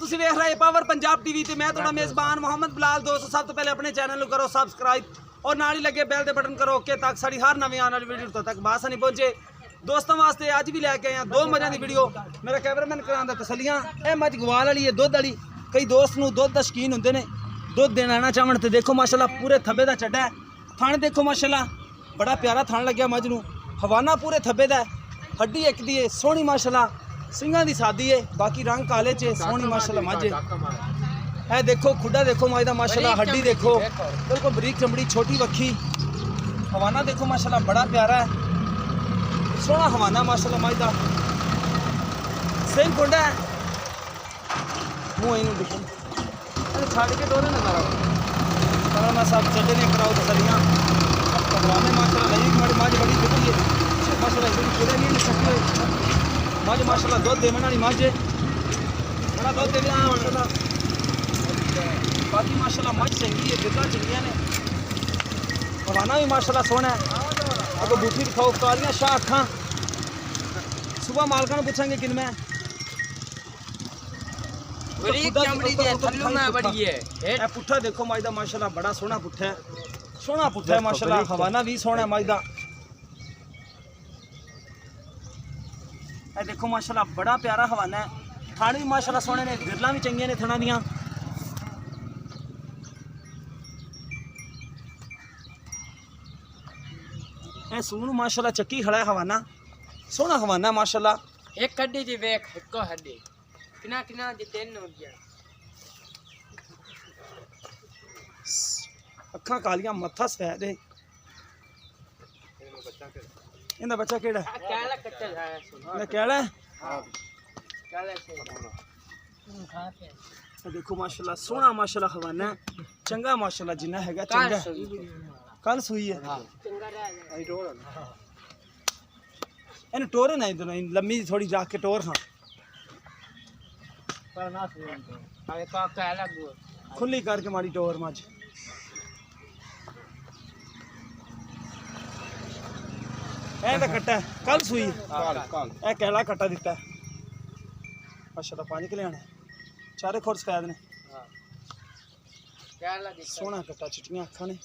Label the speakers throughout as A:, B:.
A: ਤੁਸੀਂ ਵੇਖ ਰਹੇ ਪਾਵਰ ਪੰਜਾਬ ਟੀਵੀ ਤੇ मैं ਤੁਹਾਡਾ ਮੇਜ਼ਬਾਨ ਮੁਹੰਮਦ ਬਲਾਲ। दोस्तों सब तो पहले अपने चैनल ਨੂੰ करो सब्सक्राइब और नाल ही लगे बैल दे बटन करो ओके ताकि साड़ी हर नवी आने वाली वीडियो तक बासा नहीं पहुंचे। दोस्तों वास्ते अज भी लैके आए दो मज़ा की वीडियो। मेरा कैमरामैन करांदा तसलियां ए मज गवाल वाली है दुध वाली। कई दोस्त नूं दुध दा शौकीन हुंदे ने, दुध देना ना चाहण ते देखो माशाल्लाह पूरे थब्बे दा चड्डा है। थण देखो माशाल्लाह बड़ा प्यारा थण लग्या मज नूं। हवाना पूरे थब्बे दा, हड्डी एक दी है सोहनी माशाल्लाह, सिंघां दी सादी है, बाकी रंग काले च सोहनी माशाल्लाह मज है। देखो खुडा देखो मज दा माशाल्लाह, हड्डी देखो बिल्कुल बरीक चमड़ी, छोटी वक्खी। हवाना देखो माशाल्लाह बड़ा प्यारा है, सोहना हवाना माशाल्लाह मज दा। सिंह खुंडा है मुँह इनू देखो छड़ के डोरे ना कराओ मैं सब चढ़े ने कराओ तसलियां पकड़ाने माशाल्लाह लगी हमारी मज बड़ी दिखी है माशाल्लाह पूरे नहीं सकते मज माशाल्लाह दुध देने वाली मज बड़ा दुध दे माशाल्लाह। बाकी माशाल्लाह मज चंगी है, गिरदा चंगियां ने, हवाना भी माशाल्लाह सोहना है। अगर बूटी दिखाओ कालियां शाह अखां। सुबह मालकां नूं पुछांगे किन में पुट्ठा देखो मज दा माशाल्लाह बड़ा सोहना पुट्ठा है, सोहना पुट्ठा है माशाल्लाह। हवाना भी सोहना है मज दा। देखो माशाल्लाह बड़ा प्यारा हवाना है। थाने भी माशाल्लाह सोहने ने, गिरलां भी चंगियां ने थणा दियां। सून माशाल्लाह चक्की खड़ा है हवाना, सोहना हवाना माशाल्लाह।
B: एक हड्डी दी वेख इको हड्डी किना किना दी तीन हो गया।
A: अखां कालियां मत्था सफेद है। इनदा बच्चा केड़ा है?
B: कैला कच्चा है
A: इनदा केड़ा है?
B: हां कैला से
A: तो देखो माशाल्लाह सोहना माशाल्लाह हवाना चंगा माशाल्लाह जिन्ना हैगा चंगा। कल सुई है
B: हां चंगा रह
A: टोर इन टोर ना इधर लम्मी थोड़ी रख के टोर हां
B: पर ना सुई अरे का कैला गो
A: खुली करके मारी टोर मज। ऐ कट्टा कल सुई कल ए कैला कट्टा दिता माशाल्लाह 5 किलो आने चारे खुर सफेद ने।
B: हां कैला दी
A: सोहना कट्टा चिट्टियां अखां ने।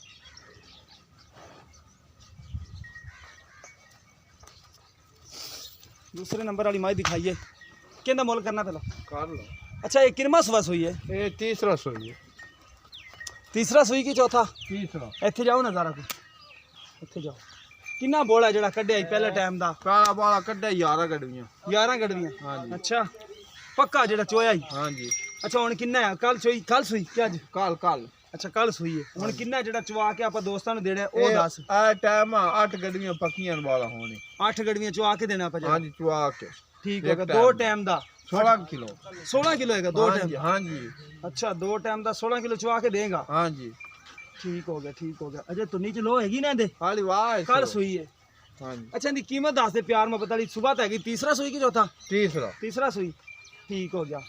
A: दूसरे नंबर वाली माई दिखाइए किंदा मोल करना पहला
C: कर लो।
A: अच्छा ये किरमा सुबह सुई है?
C: ये तीसरा सुई है।
A: तीसरा सुई की चौथा?
C: तीसरा।
A: ਇੱਥੇ ਜਾਓ ਨਜ਼ਾਰਾ ਕੋ ਇੱਥੇ ਜਾਓ ਕਿੰਨਾ ਬੋਲ ਹੈ ਜਿਹੜਾ ਕੱਢਿਆ ਸੀ ਪਹਿਲੇ ਟਾਈਮ ਦਾ?
C: काला बाला कड्डे 11 गड़वियां।
A: 11 ਗੜਵੀਆਂ।
C: ਹਾਂਜੀ।
A: ਅੱਛਾ ਪੱਕਾ ਜਿਹੜਾ ਚੋਇਆ ਸੀ?
C: हाँ जी।
A: ਅੱਛਾ ਹੁਣ ਕਿੰਨਾ ਹੈ? ਕੱਲ ਸੂਈ ਕਿ ਅੱਜ?
C: कल कल
A: ਅੱਛਾ ਕੱਲ ਸੂਈ ਹੈ। ਹੁਣ ਕਿੰਨਾ ਜਿਹੜਾ ਚਵਾ ਕੇ ਆਪਾਂ ਦੋਸਤਾਂ ਨੂੰ ਦੇਣਾ ਉਹ ਦੱਸ।
C: ए टाइम 8 गड़वियां पक्कियां वाला होने।
A: 8 ਗੜਵੀਆਂ ਚਵਾ ਕੇ ਦੇਣਾ ਆਪਾਂ।
C: हाँ जी चुआ के
A: ਠੀਕ ਹੋਗਾ। ਦੋ ਟਾਈਮ ਦਾ
C: 16 किलो।
A: 16 किलो ਹੈਗਾ ਦੋ
C: हाँ
A: ਟਾਈਮ?
C: जी हाँ जी
A: ਅੱਛਾ ਦੋ ਟਾਈਮ ਦਾ 16 ਕਿਲੋ ਚਵਾ ਕੇ ਦੇਗਾ।
C: हाँ जी
A: ਠੀਕ ਹੋ ਗਿਆ ਠੀਕ ਹੋ ਗਿਆ। ਅਜੇ ਤੁੰਨੀ ਚ ਲੋ ਹੈਗੀ ਨਾ ਇਹਦੇ?
C: खाली वाह
A: ਕੱਲ ਸੂਈ ਹੈ।
C: हाँ जी।
A: अच्छा इनकी कीमत दस दे प्यार मोहब्बत वाली। सुबह तो हैगी तीसरा सुई की चौथा?
C: तीसरा।
A: तीसरा सुई ठीक हो गया।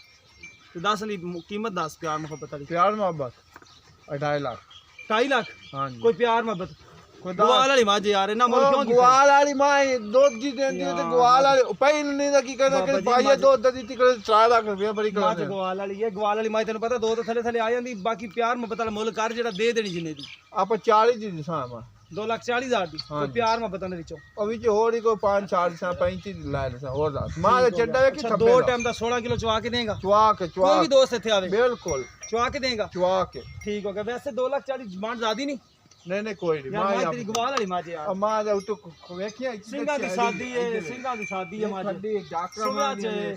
A: तो दस दी कीमत दस प्यार मोहब्बत वाली।
C: प्यार मोहब्बत 2.5 लाख।
A: 2.5 लाख?
C: हाँ जी।
A: कोई प्यार मोहब्बत
C: कोई
A: गवाल वाली मां यार इना मोल क्यों कीता?
C: गवाल वाली मां दूध जी देंदी है ते गवाल वाली पई नहीं दा की करना कि पाइए दूध दी ती कर 4 लाख रुपया बड़ी
A: मां
C: कर।
A: गवाल वाली है। गवाल वाली मां तेन पता दो तो थले थले आ जांदी। बाकी प्यार मोहब्बत वाला मुल कर जेड़ा दे देनी जिन्ने दी
C: आप 40 दी दिसा मां
A: 2,40,000 दी। कोई प्यार मोहब्बत वाले विचों
C: ओ विच होर ही को 5 4 सा 35 ला ले सा और दास मां चड्डा है कि
A: अच्छा, दो टाइम दा 16 किलो चवा के देगा?
C: चुआ के
A: कोई भी दोस्त इथे आवे
C: बिल्कुल
A: चवा के देगा?
C: चुआ के
A: ठीक हो गया। वैसे 2,40,000 डिमांड ज्यादा नहीं?
C: नहीं नहीं कोई नहीं
A: यार मां तेरी गवाल वाली मां यार
C: मां जा तो वेखिया
A: ਸਿੰਘਾਂ ਦੀ ਸਾਦੀ ਹੈ, ਸਿੰਘਾਂ ਦੀ ਸਾਦੀ ਹੈ ਮਾਂ।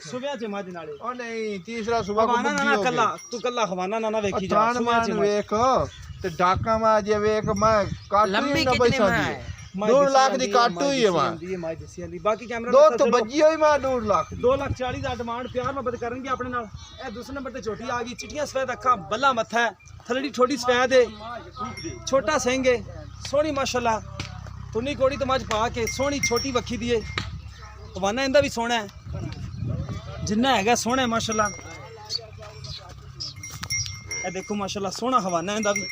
A: ਸੁਬਿਆ ਚ ਮੱਝ ਨਾਲੇ
C: ओ नहीं तीसरा सुबह को
A: ਹਵਾਨਾ ਨਾ
C: बुद्धि हो
A: ਕੱਲਾ ਤੂੰ ਕੱਲਾ ਹਵਾਨਾ ਨਾ ਵੇਖੀ ਜਾ।
C: जान मान वेख ते डाका मां जे वेख मैं काटू
B: लंबी
C: ना
B: कितनी
C: पैसा
B: मां
C: दी
B: है?
C: 2 लाख दी काटू ही है मां।
A: ये मां दसी आंदी बाकी कैमरा
C: दो तो बजी हुई मां 2 लाख दी।
A: 2,40,000 डिमांड प्यार मोहब्बत करनगे अपने नाल। ए दूसरे नंबर ते छोटी आ गई चिट्टियां सफेद अखां बल्ला मत्था है थलड़ी छोटी सफेद है छोटा सिंह है सोहनी माशाल्लाह। तुनी कोड़ी तो मज पा के सोहनी छोटी वक्खी दी है। हवाना इंदा भी सोहना है जिन्ना हैगा सोहना है माशाल्लाह। ए देखो माशाल्लाह सोहना हवाना इंदा भी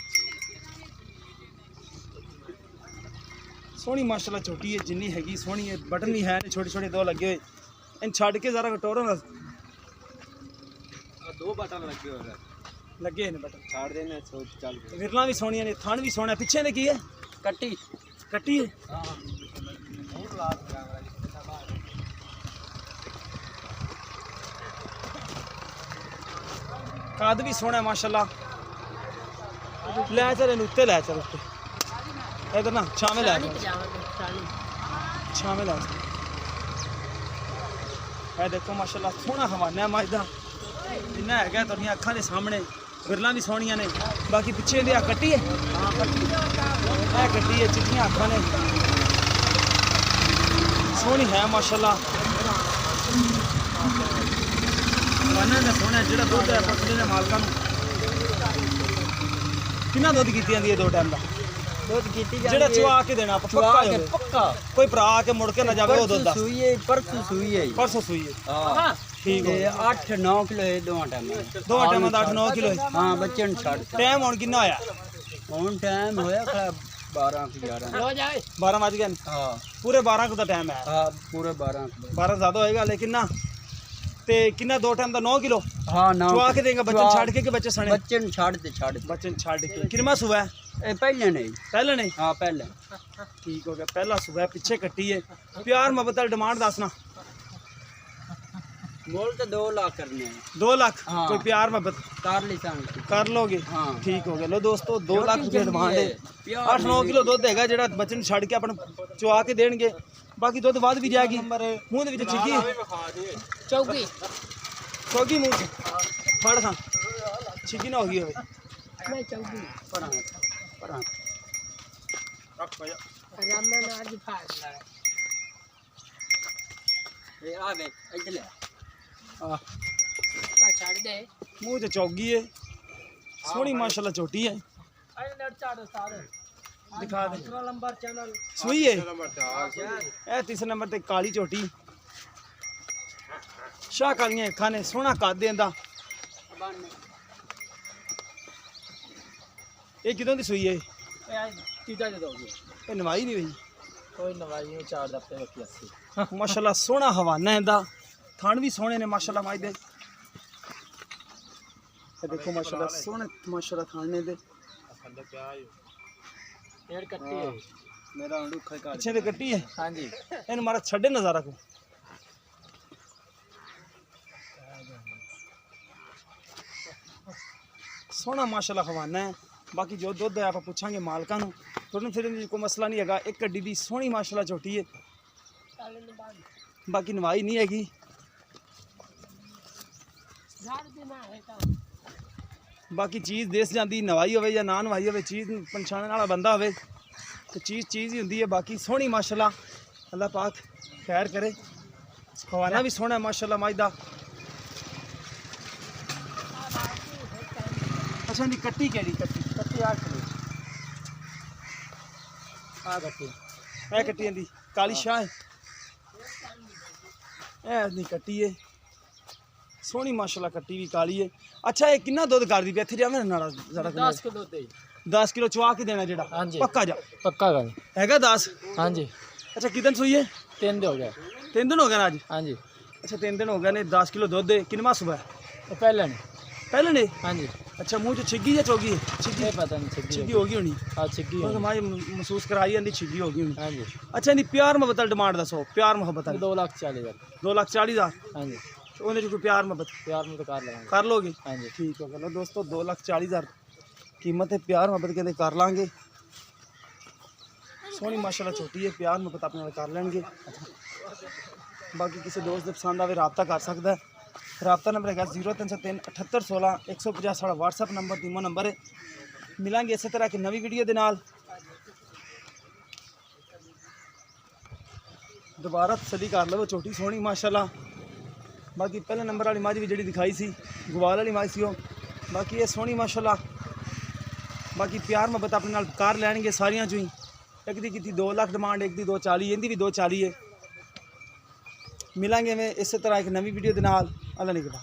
A: सोहनी माशाल्लाह। छोटी है जिन्नी हैगी सोहनी है। बटन भी है छोटे छोटे दो लगे हुए। इन छड़ के जरा टोरो ना
C: ਦੋ ਬਟਨ ਲੱਗੇ ਹੋਏ ਨੇ
A: ਲੱਗੇ ਨੇ ਬਟਨ
C: ਛਾੜ ਦੇਣੇ ਸੋਚ ਚੱਲ
A: ਵਿਰਲਾਂ ਵੀ ਸੋਹਣੀਆਂ ਨੇ ਥਣ ਵੀ ਸੋਹਣਾ ਪਿੱਛੇ ਦੇ ਕੀ ਹੈ
B: ਕੱਟੀ
A: ਕੱਟੀ ਹੈ
C: ਹਾਂ ਹੋਰ ਲਾਤ ਕੈਮਰਾ
A: ਕੱਦ ਵੀ ਸੋਹਣਾ ਮਾਸ਼ਾਅੱਲਾ ਲੈ ਚੱਲ ਇਹਨੂੰ ਉੱਤੇ ਲੈ ਚੱਲ ਉੱਤੇ ਇਧਰ ਨਾ ਛਾਵੇਂ ਲੈ ਛਾਵੇਂ ਲੈ ਇਹ ਦੇਖੋ ਮਾਸ਼ਾਅੱਲਾ ਸੋਹਣਾ ਹਵਾਨਾ ਹੈ ਮੱਝ ਦਾ ਜਿੰਨਾ ਹੈਗਾ ਤੁਹਾਡੀਆਂ ਅੱਖਾਂ ਦੇ ਸਾਹਮਣੇ ਵਿਰਲਾਂ ਵੀ ਸੋਹਣੀਆਂ ਨੇ ਬਾਕੀ ਪਿੱਛੇ ਦੀ ਆ ਕੱਟੀ ਹੈ ਹਾਂ ਕੱਟੀ ਇਹ ਕੱਟੀ ਹੈ ਚਿੱਟੀਆਂ ਅੱਖਾਂ ਨੇ ਸੋਹਣੀ ਹੈ ਮਾਸ਼ਾਅੱਲਾ ਵਾਨਾ ਦਾ ਸੋਹਣਾ ਜਿਹੜਾ ਦੁੱਧ ਹੈ ਪਸਲੇ ਦੇ ਮਾਲਕਾਂ ਨੂੰ ਕਿੰਨਾ ਦੁੱਧ ਕੀਤੀ ਜਾਂਦੀ ਹੈ 2 ਟਾਈਮ ਦਾ
B: ਦੁੱਧ ਕੀਤੀ
A: ਜਿਹੜਾ ਚੁਆ ਕੇ ਦੇਣਾ ਆਪਾਂ ਪੱਕਾ
B: ਕੇ
A: ਹੋਵੇ
B: ਪੱਕਾ
A: ਕੋਈ ਭਰਾ ਆ ਕੇ ਮੁੜ ਕੇ ਨਾ ਜਾਵੇ ਉਹ ਦੁੱਧ ਦਾ
B: ਸੂਈ ਹੈ ਪਰਸੋਂ ਸੂਈ ਹੈ
A: ਪਰਸੋਂ ਸੂਈ ਹੈ
B: ਹਾਂ
A: ਠੀਕ
B: ਤੇ
A: ਹੈ
B: 8-9 ਕਿਲੋ ਹੈ ਦੋਵਾਂ ਟਾਈਮਾਂ
A: ਦੋ ਟਾਈਮਾਂ ਦਾ 8-9 ਕਿਲੋ ਹੈ
B: ਹਾਂ ਬੱਚੇ ਨੂੰ ਛੱਡ
A: ਟਾਈਮ ਹੁਣ ਕਿੰਨਾ ਹੋਇਆ
B: ਹੁਣ ਟਾਈਮ ਹੋਇਆ ਖੜਾ 12-11 ਹੋ ਜਾਏ
A: 12 ਵਜ ਗਏ ਨੇ।
B: ਹਾਂ
A: ਪੂਰੇ 12 ਕੁ ਦਾ ਟਾਈਮ ਹੈ
B: ਹਾਂ ਪੂਰੇ 12
A: 12 ਜ਼ਿਆਦਾ ਹੋਏਗਾ ਲੇਕਿਨ ਨਾ ਤੇ ਕਿੰਨਾ 2 ਟਾਈਮ ਦਾ 9 ਕਿਲੋ
B: ਹਾਂ ਨਾ
A: ਚੁਆ ਕੇ ਦੇਗਾ ਬੱਚੇ ਛੱਡ ਕੇ ਕਿ ਬੱਚੇ ਸਣੇ
B: ਬੱਚੇ ਨੂੰ ਛੱਡ ਦੇ
A: ਬੱਚੇ ਨੂੰ ਛੱਡ ਕੇ ਕਿੰਨਾ ਸੂਆ ਹੈ
B: ਇਹ ਪਹਿਲੇ ਨਹੀਂ
A: ਪਹਿਲਾਂ ਨਹੀਂ
B: ਹਾਂ ਪਹਿਲੇ
A: ਠੀਕ ਹੋ ਗਿਆ ਪਹਿਲਾ ਸੂਆ ਪਿੱਛੇ ਕੱਟੀ ਹੈ ਪਿਆਰ ਮੁਹੱਬਤ ਵਾਲੀ ਡਿਮਾਂਡ ਦੱਸਣਾ
B: ਮੋਲ ਤੇ 2 ਲੱਖ ਕਰਨੇ
A: 2 ਲੱਖ
B: ਹਾਂ।
A: ਕੋਈ ਪਿਆਰ ਮੁਹੱਬਤ
B: ਕਰ ਲਈ ਸੰਗ
A: ਕਰ ਲੋਗੇ
B: ਹਾਂ
A: ਠੀਕ ਹੋ ਗਿਆ ਲੋ ਦੋਸਤੋ 2 ਲੱਖ ਰੁਪਏ ਡਿਮਾਂਡ ਹੈ
B: ਪਿਆਰ
A: 8-9 ਕਿਲੋ ਦੁੱਧ ਹੈਗਾ ਜਿਹੜਾ ਬੱਚੇ ਨੂੰ ਛੱਡ ਕੇ ਆਪਣਾ ਚੁਆ ਕੇ ਦੇਣਗੇ ਬਾਕੀ ਦੁੱਧ ਵੱਧ ਵੀ ਜਾਏਗੀ ਮੂੰਹ ਦੇ ਵਿੱਚ ਛਿੱਕੀ
B: ਚੌਕੀ
A: ਚੌਗੀ ਮੂੰਹ ਚ ਫੜ ਖਾਂ ਛਿੱਕੀ ਨਾ ਹੋ ਗਈ ਹੋਵੇ
B: ਮੈਂ ਚੌਕੀ
A: ਪਰਾਂ ਪਰਾਂ ਰੱਖ ਭਾਇਆ
B: ਰਾਮਨ ਅੱਜ ਫਾਸ ਲਾ ਇਹ ਆ ਵੇ ਇੱਧਰ ਲੈ
A: ਆ
B: ਪਾ ਛੱਡ ਦੇ
A: ਮੂੰਹ ਚ ਚੌਗੀ ਹੈ ਸੋਹਣੀ ਮਾਸ਼ਾਅੱਲਾ ਛੋਟੀ ਹੈ
B: ਅਰੇ ਲੜ ਛੱਡ ਸਾਰੇ
A: ਦਿਖਾ ਦੇ
B: ਦੂਸਰਾ ਨੰਬਰ ਚੈਨਲ
A: ਸੂਈ ਹੈ ਇਹ ਤੀਸਰੇ ਨੰਬਰ ਤੇ ਕਾਲੀ ਝੋਟੀ ਸ਼ਾਹ ਕਾਲੀਆਂ ਅੱਖਾਂ ਨੇ ਸੋਹਣਾ ਕੱਦ ਦੇਂਦਾ ਇਹ ਕਿਦੋਂ ਦੀ ਸੂਈ ਹੈ
B: ਇਹ ਤੀਜਾ ਜਦ ਹੋ ਗਿਆ
A: ਇਹ ਨਵਾਈ ਨਹੀਂ ਹੋਈ
B: ਕੋਈ ਨਵਾਈ ਨਹੀਂ 4 ਦਫਤੇ ਰੱਖੀ 80
A: ਮਾਸ਼ਾਅੱਲਾ ਸੋਹਣਾ ਹਵਾਨਾ ਇਹਦਾ ਥਣ ਵੀ ਸੋਹਣੇ ਨੇ ਮਾਸ਼ਾਅੱਲਾ ਮਾਈ ਦੇ ਇਹ ਦੇਖੋ ਮਾਸ਼ਾਅੱਲਾ ਸੋਹਣੇ ਮਾਸ਼ਾਅੱਲਾ ਥਣ ਨੇ ਦੇ
B: ਡੇਢ ਕੱਟੀ ਹੈ
C: ਮੇਰਾ ਅੰਡੂ ਖਾ ਕਰ
A: ਪਿੱਛੇ ਤੇ ਕੱਟੀ ਹੈ
B: ਹਾਂਜੀ
A: ਇਹਨੂੰ ਮਾਰਾ ਛੱਡੇ ਨਜ਼ਾਰਾ ਕੋ ਸੋਹਣਾ ਮਾਸ਼ਾਅੱਲਾ ਹਵਾਨਾ ਹੈ ਬਾਕੀ ਜੋ ਦੁੱਧ ਹੈ ਆਪਾਂ ਪੁੱਛਾਂਗੇ ਮਾਲਕਾਂ ਨੂੰ ਤੁਹਾਨੂੰ ਫਿਰ ਕੋਈ ਮਸਲਾ ਨਹੀਂ ਹੈਗਾ ਇੱਕ ਗੱਡੀ ਦੀ ਸੋਹਣੀ ਮਾਸ਼ਾਅੱਲਾ ਝੋਟੀ ਹੈ ਬਾਕੀ ਨਵਾਈ ਨਹੀਂ ਹੈਗੀ ਬਾਕੀ ਚੀਜ਼ ਦੇਸ ਜਾਂਦੀ ਨਵਾਈ ਹੋਵੇ ਜਾਂ ਨਾ ਨਵਾਈ ਹੋਵੇ ਚੀਜ਼ ਨੂੰ ਪਛਾਣਨ ਵਾਲਾ ਬੰਦਾ ਹੋਵੇ ਤੇ ਚੀਜ਼ ਹੀ ਹੁੰਦੀ ਹੈ ਬਾਕੀ ਸੋਹਣੀ ਮਾਸ਼ਾਅੱਲਾ ਅੱਲਾਹ ਪਾਕ ਖੈਰ ਕਰੇ ਹਵਾਨਾ ਵੀ ਸੋਹਣਾ ਮਾਸ਼ਾਅੱਲਾ ਮੱਝ ਦਾ ਅੱਛਾ ਦੀ ਕੱਟੀ ਕਿਹੜੀ ਕੱਟੀ 8 ਕਿਲੋ ਆ ਕੱਟੀ ਇਹ ਕੱਟੀ ਦੀ ਕਾਲੀ ਸ਼ਾਹ ਹੈ ਇਹ ਨਹੀਂ ਕੱਟੀ ਹੈ ਸੋਹਣੀ ਮਾਸ਼ਾਅੱਲਾ ਕੱਟੀ ਵੀ ਕਾਲੀ ਹੈ ਅੱਛਾ ਇਹ ਕਿੰਨਾ ਦੁੱਧ ਕਰਦੀ ਪਈ ਇੱਥੇ ਜਾਵੇਂ ਨਾਲ ਜ਼ਰਾ
B: 10 ਕਿਲੋ ਦੇ
A: 10 ਕਿਲੋ ਚਵਾ ਕੇ ਦੇਣਾ ਜਿਹੜਾ
B: ਹਾਂਜੀ।
A: ਪੱਕਾ ਜਾ
B: ਪੱਕਾ ਗੱਲ
A: ਹੈਗਾ 10
B: ਹਾਂਜੀ
A: ਅੱਛਾ ਕਿਦਨ ਸੂਈ ਹੈ
B: 3 ਦੇ ਹੋ ਗਿਆ
A: 3 ਦਿਨ ਹੋ ਗਏ ਨਾ ਅੱਜ
B: ਹਾਂਜੀ
A: ਅੱਛਾ 3 ਦਿਨ ਹੋ ਗਏ ਨੇ 10 ਕਿਲੋ ਦੁੱਧ ਦੇ ਕਿੰਨਾ ਸੁਬਹ
B: ਇਹ ਪਹਿਲੇ ਨੇ
A: ਪਹਿਲੇ ਨੇ
B: ਹਾਂਜੀ
A: ਅੱਛਾ ਮੂੰਹ ਚ ਛਿੱਗੀ ਜਾਂ ਚੋਗੀ ਹੈ ਛਿੱਗੀ
B: ਇਹ ਪਤਾ ਨਹੀਂ
A: ਛਿੱਗੀ
B: ਛਿੱਗੀ
A: ਹੋ ਗਈ ਹੋਣੀ
B: ਆ ਛਿੱਗੀ
A: ਉਹ ਮਾਈ ਮਹਿਸੂਸ ਕਰਾਈ ਜਾਂਦੀ ਛਿੱਗੀ ਹੋ ਗਈ ਹੋਣੀ
B: ਹਾਂਜੀ
A: ਅੱਛਾ ਇਹਦੀ ਪਿਆਰ ਮੁਹੱਬਤ ਵਾਲੀ ਡਿਮਾਂਡ ਦੱਸੋ ਪਿਆਰ ਮੁਹੱਬਤ ਵਾਲੀ
B: 2,40,000
A: 2,40,000
B: ਹਾਂਜੀ
A: ਉਹਦੇ ਚ ਕੋਈ ਪਿਆਰ ਮੁਹੱਬਤ
B: ਪਿਆਰ ਨੂੰ ਤਾਂ ਕਰ ਲਵਾਂਗੇ
A: ਕਰ ਲੋਗੇ
B: ਹਾਂਜੀ
A: ਠੀਕ ਹੋ ਗਿਆ ਦੋਸਤੋ 2,40,000 ਕੀਮਤ ਹੈ ਪਿਆਰ ਮੁਹੱਬਤ ਕਹਿੰਦੇ ਕਰ ਲਾਂਗੇ ਸੋਹਣੀ ਮਾਸ਼ਾਅੱਲਾ ਛੋਟੀ ਹੈ ਪਿਆਰ ਮੁਹੱਬਤ ਆਪਣੇ ਨਾਲ ਕਰ ਲੈਣਗੇ ਬਾਕੀ ਕਿਸੇ ਦੋਸਤ ਦੇ ਪਸੰਦ ਆਵੇ ਰਾਬਤਾ ਕਰ ਸਕਦਾ ਹੈ ਰਾਬਤਾ ਨੰਬਰ ਹੈਗਾ 0303 7816 150 ਸਾਡਾ WhatsApp ਨੰਬਰ ਟੀਮੋ ਨੰਬਰ ਹੈ ਮਿਲਾਂਗੇ ਇਸੇ ਤਰ੍ਹਾਂ ਕਿ ਨਵੀਂ ਵੀਡੀਓ ਦੇ ਨਾਲ ਦੁਬਾਰਾ ਤਸੱਲੀ ਕਰ ਲਵੋ ਛੋਟੀ ਸੋਹਣੀ ਮਾਸ਼ਾਅੱਲਾ ਬਾਕੀ ਪਹਿਲੇ ਨੰਬਰ ਵਾਲੀ ਮੱਝ ਵੀ ਜਿਹੜੀ ਦਿਖਾਈ ਸੀ ਗਵਾਲ ਵਾਲੀ ਮੱਝ ਸੀ ਉਹ ਬਾਕੀ ਇਹ ਸੋਹਣੀ ਮਾਸ਼ਾਅੱਲਾ ਬਾਕੀ ਪਿਆਰ ਮੁਹੱਬਤ ਆਪਣੇ ਨਾਲ ਕਰ ਲੈਣਗੇ ਸਾਰੀਆਂ ਚੋਂ ਹੀ ਇੱਕ ਦੀ ਕੀਤੀ 2 ਲੱਖ ਡਿਮਾਂਡ ਇੱਕ ਦੀ 2,40 ਇਹਦੀ ਵੀ 2,40 ਹੈ ਮਿਲਾਂਗੇ ਮੈਂ ਇਸੇ ਤਰ੍ਹਾਂ ਇੱਕ ਨਵੀਂ ਵੀਡੀਓ ਦੇ ਨਾਲ ਅੱਲਾ ਨਿਗਰਾਨ